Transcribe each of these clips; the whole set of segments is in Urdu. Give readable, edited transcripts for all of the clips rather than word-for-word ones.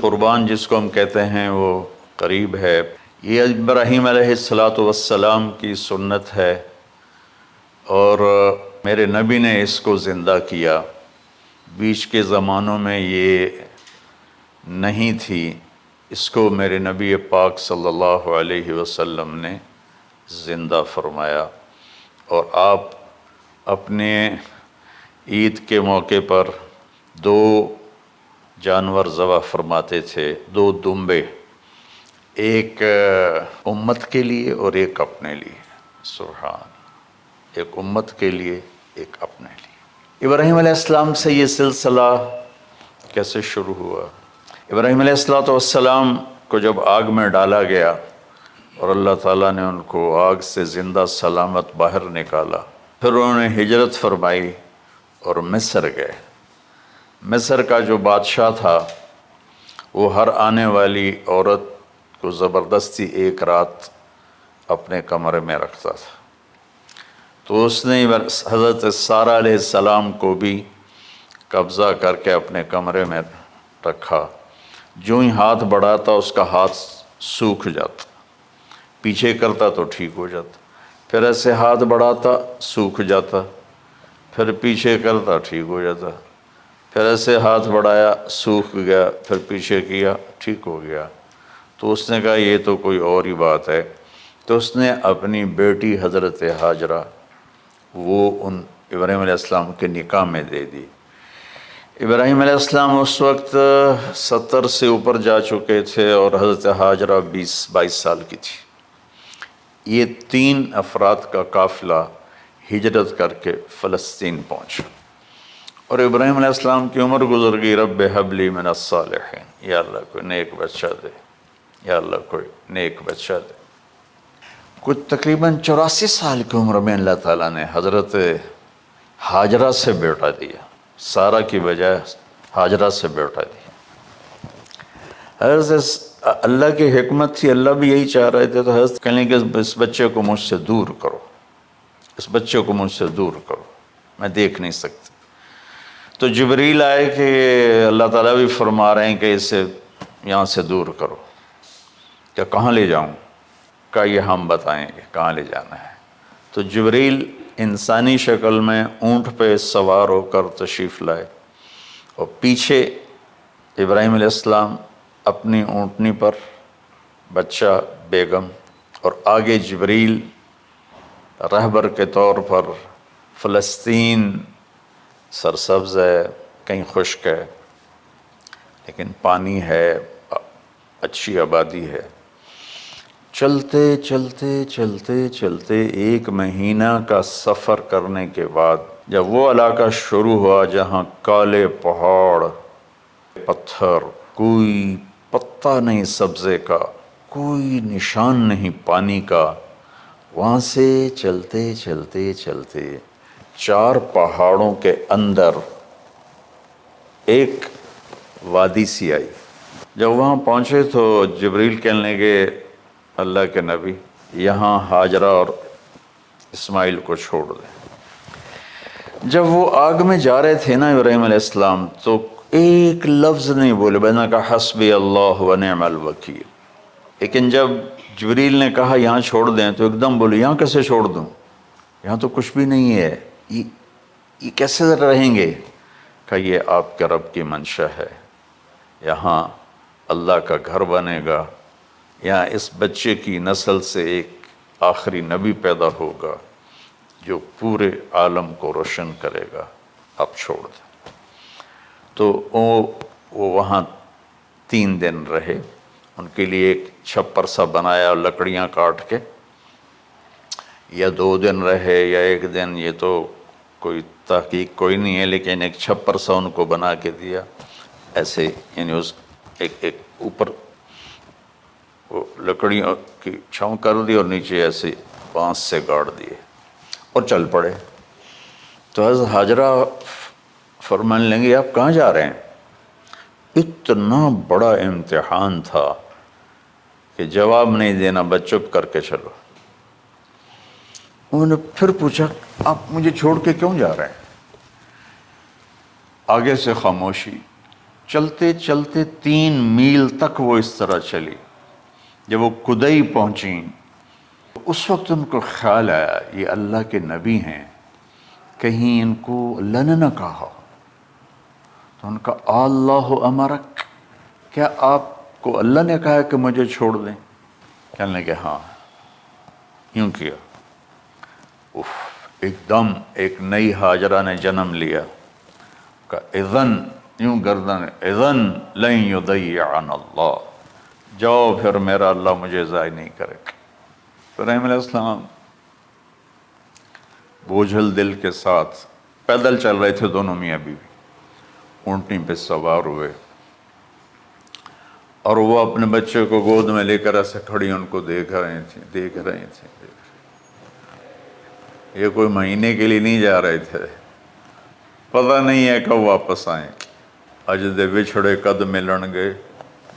قربان جس کو ہم کہتے ہیں وہ قریب ہے۔ یہ ابراہیم علیہ الصلاۃ والسلام کی سنت ہے اور میرے نبی نے اس کو زندہ کیا۔ بیچ کے زمانوں میں یہ نہیں تھی، اس کو میرے نبی پاک صلی اللہ علیہ وسلم نے زندہ فرمایا، اور آپ اپنے عید کے موقع پر 2 جانور ذبح فرماتے تھے، 2 دمبے، ایک امت کے لیے اور ایک اپنے لیے۔ سبحان، ایک امت کے لیے، ایک اپنے لیے۔ ابراہیم علیہ السلام سے یہ سلسلہ کیسے شروع ہوا؟ ابراہیم علیہ السلام کو جب آگ میں ڈالا گیا اور اللہ تعالیٰ نے ان کو آگ سے زندہ سلامت باہر نکالا، پھر انہوں نے ہجرت فرمائی اور مصر گئے۔ مصر کا جو بادشاہ تھا وہ ہر آنے والی عورت کو زبردستی ایک رات اپنے کمرے میں رکھتا تھا، تو اس نے حضرت سارہ علیہ السلام کو بھی قبضہ کر کے اپنے کمرے میں رکھا۔ جو ہی ہاتھ بڑھاتا اس کا ہاتھ سوکھ جاتا، پیچھے کرتا تو ٹھیک ہو جاتا، پھر ایسے ہاتھ بڑھاتا سوکھ جاتا، پھر پیچھے کرتا ٹھیک ہو جاتا، پھر ایسے ہاتھ بڑھایا سوکھ گیا، پھر پیچھے کیا ٹھیک ہو گیا۔ تو اس نے کہا یہ تو کوئی اور ہی بات ہے، تو اس نے اپنی بیٹی حضرت ہاجرہ وہ ان ابراہیم علیہ السلام کے نکاح میں دے دی۔ ابراہیم علیہ السلام اس وقت 70 سے اوپر جا چکے تھے اور حضرت ہاجرہ 20-22 سال کی تھی۔ یہ 3 افراد کا قافلہ ہجرت کر کے فلسطین پہنچا، اور ابراہیم علیہ السلام کی عمر گزر گئی۔ رب ہب لی من الصالحین، یا اللہ کوئی نیک بچہ دے، یا اللہ کوئی نیک بچہ دے۔ کچھ تقریباً 84 سال کی عمر میں اللہ تعالیٰ نے حضرت ہاجرہ سے بیٹا دیا، سارہ کی بجائے ہاجرہ سے بیٹا دیا۔ حضرت اللہ کی حکمت تھی، اللہ بھی یہی چاہ رہے تھے، تو حضرت کہنے کہ اس بچے کو مجھ سے دور کرو، اس بچے کو مجھ سے دور کرو، میں دیکھ نہیں سکتا۔ تو جبریل آئے کہ اللہ تعالیٰ بھی فرما رہے ہیں کہ اسے یہاں سے دور کرو۔ کہ کہاں لے جاؤں؟ کہا یہ ہم بتائیں گے کہاں لے جانا ہے۔ تو جبریل انسانی شکل میں اونٹ پہ سوار ہو کر تشریف لائے، اور پیچھے ابراہیم علیہ السلام اپنی اونٹنی پر، بچہ بیگم، اور آگے جبریل رہبر کے طور پر۔ فلسطین سرسبز ہے، کہیں خشک ہے، لیکن پانی ہے، اچھی آبادی ہے۔ چلتے چلتے چلتے چلتے 1 مہینہ کا سفر کرنے کے بعد جب وہ علاقہ شروع ہوا جہاں کالے پہاڑ، پتھر، کوئی پتا نہیں سبزے کا، کوئی نشان نہیں پانی کا، وہاں سے چلتے چلتے چلتے 4 پہاڑوں کے اندر ایک وادی سی آئی۔ جب وہاں پہنچے تو جبریل کہنے لگے اللہ کے نبی یہاں ہاجرہ اور اسماعیل کو چھوڑ دیں۔ جب وہ آگ میں جا رہے تھے نا ابراہیم علیہ السلام، تو ایک لفظ نہیں بولے، بس نے کہا حسبی اللہ ونعم الوکیل۔ لیکن جب جبریل نے کہا یہاں چھوڑ دیں تو ایک دم بولے یہاں کیسے چھوڑ دوں، یہاں تو کچھ بھی نہیں ہے، یہ کیسے رہیں گے؟ کہ یہ آپ کے رب کی منشا ہے، یہاں اللہ کا گھر بنے گا، یہاں اس بچے کی نسل سے ایک آخری نبی پیدا ہوگا جو پورے عالم کو روشن کرے گا، آپ چھوڑ دیں۔ تو وہ وہاں 3 دن رہے، ان کے لیے ایک چھپر سا بنایا لکڑیاں کاٹ کے، یا 2 دن رہے یا 1 دن، یہ تو کوئی تحقیق کوئی نہیں ہے، لیکن ایک چھپر سا ان کو بنا کے دیا ایسے، یعنی اس ایک اوپر وہ لکڑیوں کی چھاؤں کر دی اور نیچے ایسے بانس سے گاڑ دیے اور چل پڑے۔ تو حضرت ہاجرہ فرمانے لگے آپ کہاں جا رہے ہیں؟ اتنا بڑا امتحان تھا کہ جواب نہیں دینا، بس چپ کر کے چلو۔ انہوں نے پھر پوچھا آپ مجھے چھوڑ کے کیوں جا رہے ہیں؟ آگے سے خاموشی، چلتے چلتے 3 میل تک وہ اس طرح چلی. جب وہ کدئی پہنچیں اس وقت ان کو خیال آیا یہ اللہ کے نبی ہیں، کہیں ان کو اللہ نے نہ کہا ہو. تو ان کا اللہ امرک، کیا آپ کو اللہ نے کہا کہ مجھے چھوڑ دیں؟ کہنے کہ ہاں. یوں کیا، ایک دم ایک نئی ہاجرہ نے جنم لیا. کہ اذن، یوں گردن، اذن لن یضیعنا اللہ، جاؤ پھر میرا اللہ مجھے ضائع نہیں کرے گا. ابراہیم علیہ السلام بوجھل دل کے ساتھ پیدل چل رہے تھے، دونوں میاں بیوی اونٹنی پہ سوار ہوئے، اور وہ اپنے بچے کو گود میں لے کر ایسے کھڑی ان کو دیکھ رہے تھے. یہ کوئی مہینے کے لیے نہیں جا رہے تھے، پتہ نہیں ہے کب واپس آئیں. اجدے بچھڑے قد ملن گے،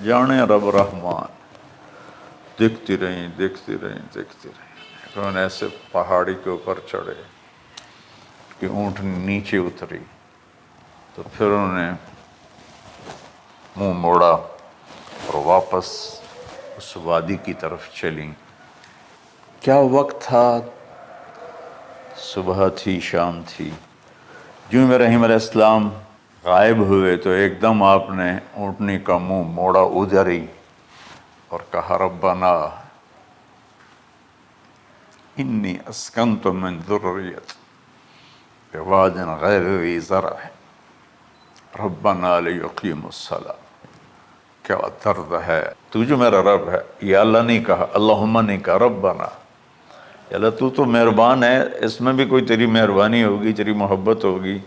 جانے رب رحمان. دیکھتی رہیں. انہوں نے ایسے پہاڑی کے اوپر چڑھے کہ اونٹ نیچے اتری، تو پھر انہوں نے منہ موڑا اور واپس اس وادی کی طرف چلیں. کیا وقت تھا، صبح تھی، شام تھی. جو ابراہیم علیہ السلام غائب ہوئے تو ایک دم آپ نے اونٹنی کا منہ موڑا ادھر ہی اور کہا ربنا انی اسکنت من ذریت بواد غیر ذی زرع ربنا لیقیموا الصلاۃ. کیا درد ہے، تو جو میرا رب ہے. یہ اللہ نہیں کہا، اللہم نہیں کہا، ربنا. اللہ تو مہربان ہے، اس میں بھی کوئی تیری مہربانی ہوگی، تیری محبت ہوگی،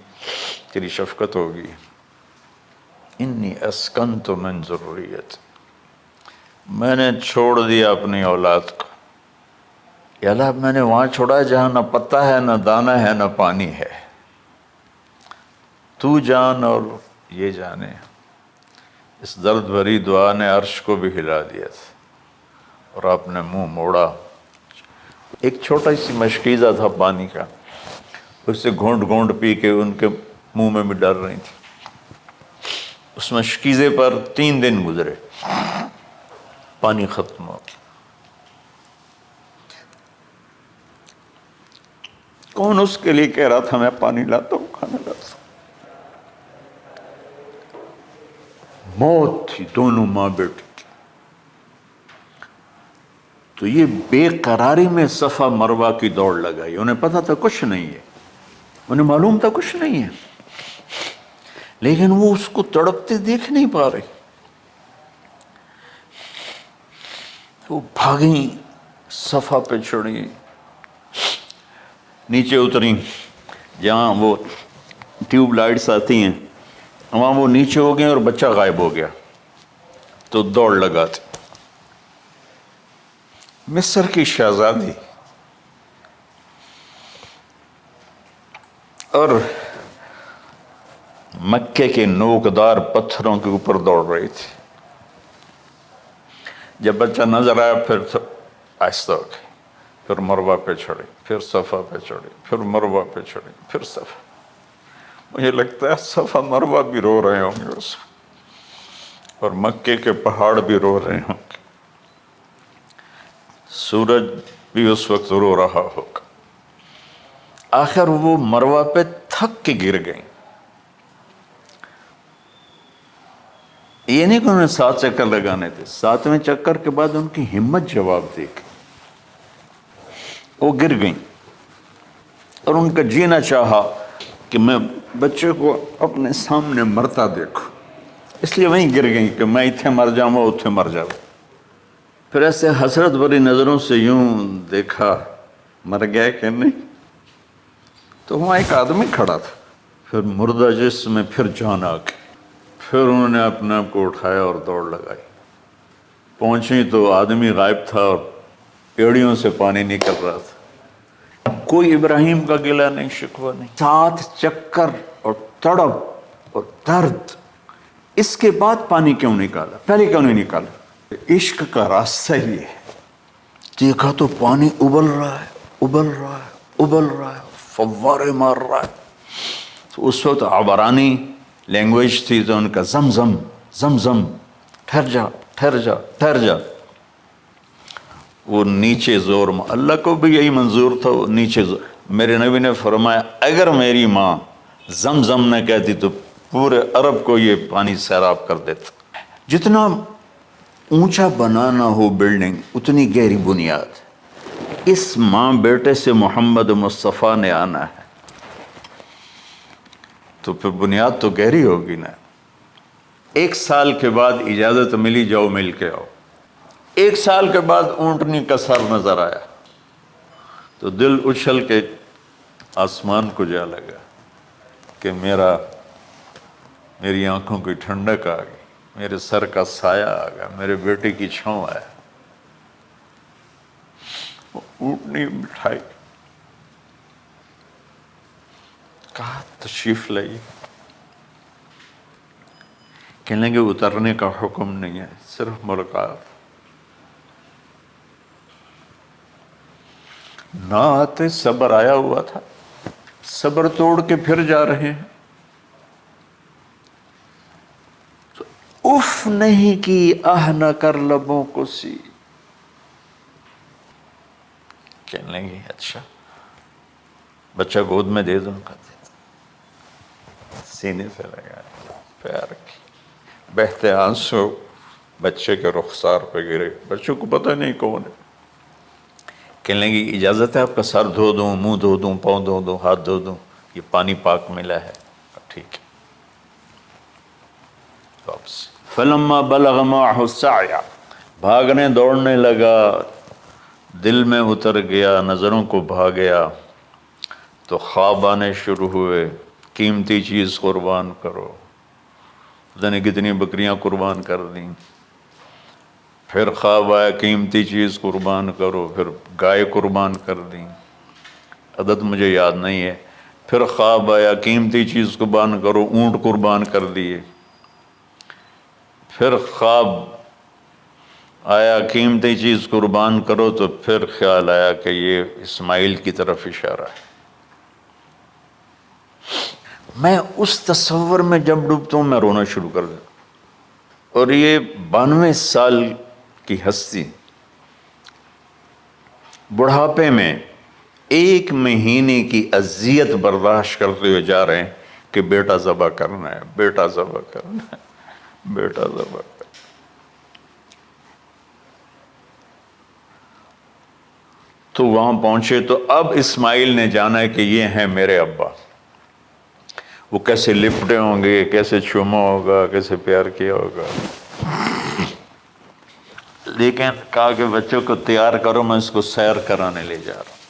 تیری شفقت ہوگی. انی اسکنت من ذریت، میں نے چھوڑ دیا اپنی اولاد کو. یا اللہ میں نے وہاں چھوڑا جہاں نہ پتا ہے، نہ دانا ہے، نہ پانی ہے. تو جان اور یہ جانے. اس درد بھری دعا نے عرش کو بھی ہلا دیا تھا، اور آپ نے منہ موڑا. ایک چھوٹا سی مشکیزہ تھا پانی کا، اس سے گھونٹ گھونٹ پی کے ان کے منہ میں بھی ڈال رہی تھی. اس مشکیزے پر 3 دن گزرے، پانی ختم ہو گیا. کون اس کے لیے کہہ رہا تھا میں پانی لاتا ہوں، کھانا لاتا ہوں. موت تھی دونوں ماں بیٹی کی. تو یہ بے قراری میں صفا مروہ کی دوڑ لگائی. انہیں پتا تھا کچھ نہیں ہے، انہیں معلوم تھا کچھ نہیں ہے، لیکن وہ اس کو تڑپتے دیکھ نہیں پا رہے. وہ بھاگیں، صفا پہ چڑھیں، نیچے اتریں جہاں وہ ٹیوب لائٹس آتی ہیں، وہاں وہ نیچے ہو گئے اور بچہ غائب ہو گیا. تو دوڑ لگاتے. مصر کی شہزادی اور مکے کے نوکدار پتھروں کے اوپر دوڑ رہی تھی. جب بچہ نظر آیا پھر آہستہ ہو گئی، پھر مروہ پہ چڑھی، پھر صفا پہ چڑھی، پھر مروہ پہ چڑھی، پھر صفا. مجھے لگتا ہے صفا مروہ بھی رو رہے ہوں گے اس وقت، اور مکے کے پہاڑ بھی رو رہے ہوں گے. سورج بھی اس وقت رو رہا ہوگا. آخر وہ مروہ پہ تھک کے گر گئیں. یہ نہیں کہ انہوں نے 7 چکر لگانے تھے، 7ویں چکر کے بعد ان کی ہمت جواب دے گئی. وہ گر گئیں اور ان کا جینا چاہا کہ میں بچے کو اپنے سامنے مرتا دیکھوں، اس لیے وہیں گر گئیں کہ میں اتھے مر جاؤں، وہ اتھے مر جاؤں. پھر ایسے حسرت بھری نظروں سے یوں دیکھا، مر گیا کہ نہیں. تو وہاں ایک آدمی کھڑا تھا. پھر مردہ جسم میں پھر جان آ گئی. پھر انہوں نے اپنے آپ کو اٹھایا اور دوڑ لگائی. پہنچی تو آدمی غائب تھا اور ایڑیوں سے پانی نکل رہا تھا. کوئی ابراہیم کا گلہ نہیں، شکوہ نہیں. 7 چکر اور تڑپ اور درد، اس کے بعد پانی کیوں نکالا، پہلے کیوں نہیں نکالا؟ عشق کا راستہ ہی ہے. دیکھا تو پانی ابل رہا ہے، ابل رہا ہے، ابل رہا ہے، فوارے مار رہا ہے. تو اس وقت عبرانی لینگویج تھی تو ان کا زمزم زمزم، ٹھہر جا ٹھہر جا ٹھہر جا. وہ نیچے زور، اللہ کو بھی یہی منظور تھا، وہ نیچے زور. میرے نبی نے فرمایا اگر میری ماں زمزم نہ کہتی تو پورے عرب کو یہ پانی سیراب کر دیتا. جتنا اونچا بنانا ہو بلڈنگ اتنی گہری بنیاد. اس ماں بیٹے سے محمد مصطفیٰ نے آنا ہے تو پھر بنیاد تو گہری ہوگی نا. 1 سال کے بعد اجازت ملی، جاؤ مل کے آؤ. 1 سال کے بعد اونٹنی کا سر نظر آیا تو دل اچھل کے آسمان کو جا لگا کہ میری آنکھوں کی ٹھنڈک آ گئی، میرے سر کا سایہ آ گیا، میرے بیٹے کی چھاؤں آیا. اونٹنی بٹھائی، کہا تشریف لائیے. کہنے لگے اترنے کا حکم نہیں ہے، صرف ملاقات. نہ آتے صبر آیا ہوا تھا، صبر توڑ کے پھر جا رہے ہیں. تو اف نہیں کی، آہ نہ کر لبوں کو سی. کہنے لگے اچھا بچہ گود میں دے دوں گا. سینے سے لگا، پیار کی بہتے آنسو بچے کے رخسار پہ گرے. بچوں کو پتہ نہیں کون ہے. کہنے لگی اجازت ہے آپ کا سر دھو دوں، منہ دھو دوں، پاؤں دھو دوں، ہاتھ دھو دوں؟ یہ پانی پاک ملا ہے. ٹھیک ہے. واپس فلما بلغ معه السعي، بھاگنے دوڑنے لگا، دل میں اتر گیا، نظروں کو بھا گیا تو خواب آنے شروع ہوئے. قیمتی چیز قربان کرو، پتہ نہیں کتنی بکریاں قربان کر دیں. پھر خواب آیا قیمتی چیز قربان کرو، پھر گائے قربان کر دیں، عدد مجھے یاد نہیں ہے. پھر خواب آیا قیمتی چیز قربان کرو، اونٹ قربان کر دیے. پھر خواب آیا قیمتی چیز قربان کرو تو پھر خیال آیا کہ یہ اسماعیل کی طرف اشارہ ہے. میں اس تصور میں جب ڈوبتا ہوں میں رونا شروع کر دیتا. اور یہ 92 سال کی ہستی بڑھاپے میں 1 مہینے کی اذیت برداشت کرتے ہوئے جا رہے ہیں کہ بیٹا ذبح کرنا ہے، بیٹا ذبح کرنا ہے، بیٹا ذبح کرنا ہے. تو وہاں پہنچے تو اب اسماعیل نے جانا ہے کہ یہ ہیں میرے ابا. وہ کیسے لپٹے ہوں گے، کیسے چوما ہوگا، کیسے پیار کیا ہوگا. لیکن کہا کہ بچوں کو تیار کرو، میں اس کو سیر کرانے لے جا رہا ہوں.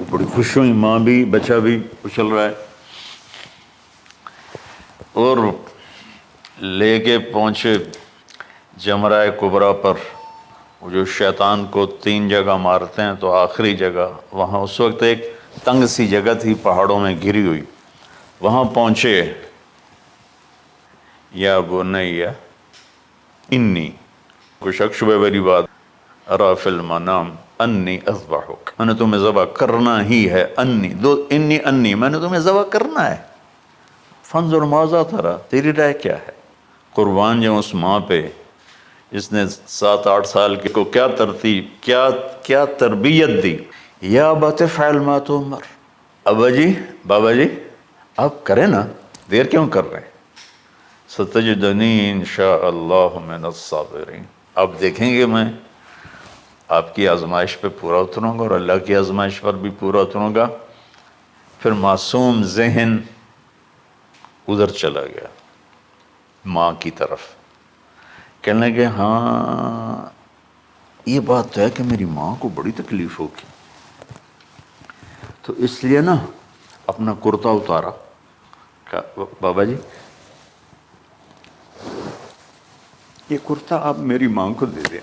بڑی خوش ہوئی، ماں بھی بچہ بھی اچھل رہا ہے. اور لے کے پہنچے جمرہ کبریٰ پر، وہ جو شیطان کو 3 جگہ مارتے ہیں تو آخری جگہ وہاں اس وقت ایک تنگ سی جگہ تھی پہاڑوں میں گھری ہوئی. وہاں پہنچے. یا بنی انی، کوئی شک شبہ والی بات، ارا فی المنام انی اذبحک، میں نے تمہیں ذبح کرنا ہی ہے. انی میں نے تمہیں ذبح کرنا ہے. فانظر ماذا تری، تیری رائے کیا ہے؟ قربان جاؤں اس ماں پہ جس نے 7-8 سال کے کو کیا ترتیب، کیا تربیت دی. یا ابت افعل ما تؤمر، ابا جی بابا جی آپ کریں نا، دیر کیوں کر رہے ہیں؟ ستجدنی انشاء اللہ من الصابرین، آپ دیکھیں گے میں آپ کی آزمائش پہ پورا اتروں گا اور اللہ کی آزمائش پر بھی پورا اتروں گا. پھر معصوم ذہن ادھر چلا گیا ماں کی طرف. کہنے لگے ہاں یہ بات تو ہے کہ میری ماں کو بڑی تکلیف ہوگی. تو اس لیے نا اپنا کرتا اتارا، کہا بابا جی یہ کرتا آپ میری ماں کو دے دیں،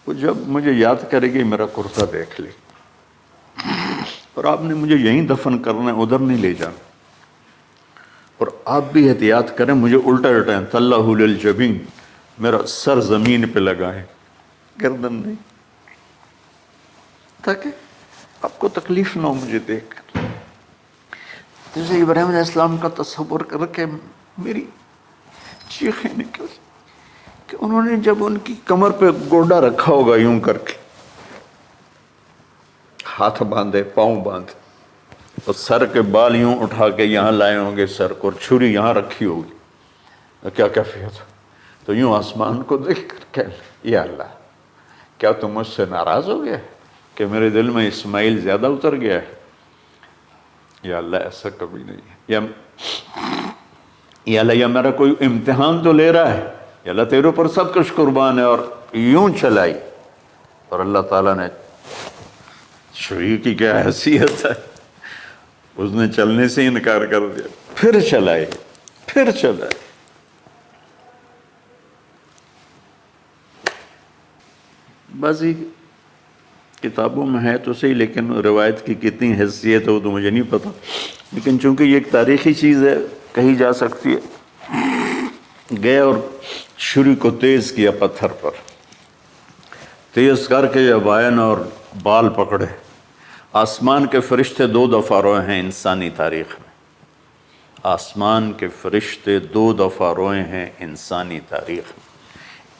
وہ جب مجھے یاد کرے گی میرا کرتا دیکھ لے. اور آپ نے مجھے یہیں دفن کرنا ہے، ادھر نہیں لے جانا. اور آپ بھی احتیاط کریں، مجھے الٹا لٹائیں، تلہ للجبین، میرا سر زمین پہ لگائیں، گردن نہیں، تاکہ آپ کو تکلیف نہ ہو مجھے دیکھ کر. جیسے ابراہیم علیہ السلام کا تصور کر کے میری چیخیں نکل کہ انہوں نے جب ان کی کمر پہ گوڈا رکھا ہوگا یوں کر کے، ہاتھ باندھے، پاؤں باندھے، اور سر کے بال یوں اٹھا کے یہاں لائے ہوں گے سر کو، اور چھری یہاں رکھی ہوگی، کیا کیفیت؟ تو یوں آسمان کو دیکھ کر کہ یا اللہ، کیا تم مجھ سے ناراض ہو گیا کہ میرے دل میں اسماعیل زیادہ اتر گیا ہے؟ یا اللہ ایسا کبھی نہیں ہے، یا اللہ، یا میرا کوئی امتحان تو لے رہا ہے، یا اللہ تیرے پر سب کچھ قربان ہے، اور یوں چلائی، اور اللہ تعالیٰ نے چھری کی کیا حیثیت ہے، اس نے چلنے سے انکار کر دیا، پھر چلائے، پھر چلائے۔ بعضی کتابوں میں ہے تو صحیح، لیکن روایت کی کتنی حیثیت ہے وہ تو مجھے نہیں پتا، لیکن چونکہ یہ ایک تاریخی چیز ہے کہی جا سکتی ہے۔ گئے اور چھری کو تیز کیا پتھر پر، تیز کر کے جب آئن اور بال پکڑے، آسمان کے فرشتے 2 دفعہ روئے ہیں انسانی تاریخ میں، آسمان کے فرشتے 2 دفعہ روئے ہیں انسانی تاریخ میں۔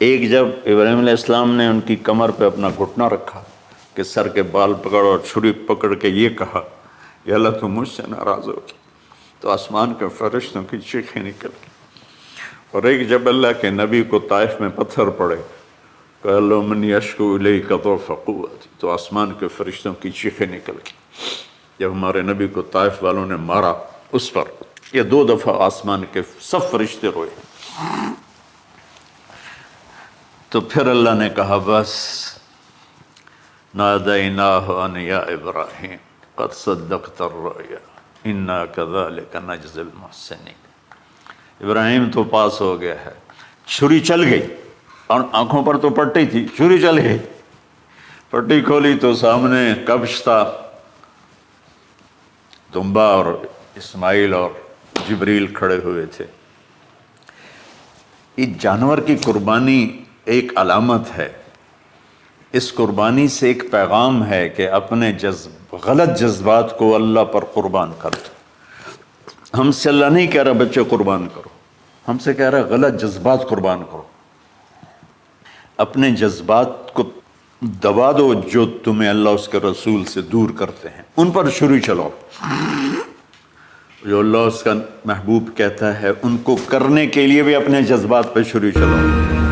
ایک جب ابراہیم علیہ السلام نے ان کی کمر پہ اپنا گھٹنا رکھا کہ سر کے بال پکڑ اور چھری پکڑ کے یہ کہا یا اللہ تم مجھ سے ناراض ہو، تو آسمان کے فرشتوں کی چیخیں نکل گئی۔ اور ایک جب اللہ کے نبی کو طائف میں پتھر پڑے کہ اللہ من یشکو الیک ضعف قوتی، تو آسمان کے فرشتوں کی چیخیں نکل گئی۔ جب ہمارے نبی کو طائف والوں نے مارا اس پر، یہ 2 دفعہ آسمان کے سب فرشتے روئے۔ تو پھر اللہ نے کہا بس، نادیناہ ان یا ابراہیم قد صدقت الرؤیا انا کذلک نجزی المحسنین، ابراہیم تو پاس ہو گیا ہے۔ چھری چل گئی، اور آنکھوں پر تو پٹی تھی، چھری چل گئی، پٹی کھولی تو سامنے کبش تھا، دمبا اور اسماعیل اور جبریل کھڑے ہوئے تھے۔ یہ جانور کی قربانی ایک علامت ہے، اس قربانی سے ایک پیغام ہے کہ اپنے غلط جذبات کو اللہ پر قربان کر دو۔ ہم سے اللہ نہیں کہہ رہا بچے قربان کرو، ہم سے کہہ رہا غلط جذبات قربان کرو، اپنے جذبات کو دبا دو جو تمہیں اللہ اس کے رسول سے دور کرتے ہیں، ان پر چھری چلاؤ۔ جو اللہ اس کا محبوب کہتا ہے ان کو کرنے کے لیے بھی اپنے جذبات پہ چھری چلاؤ۔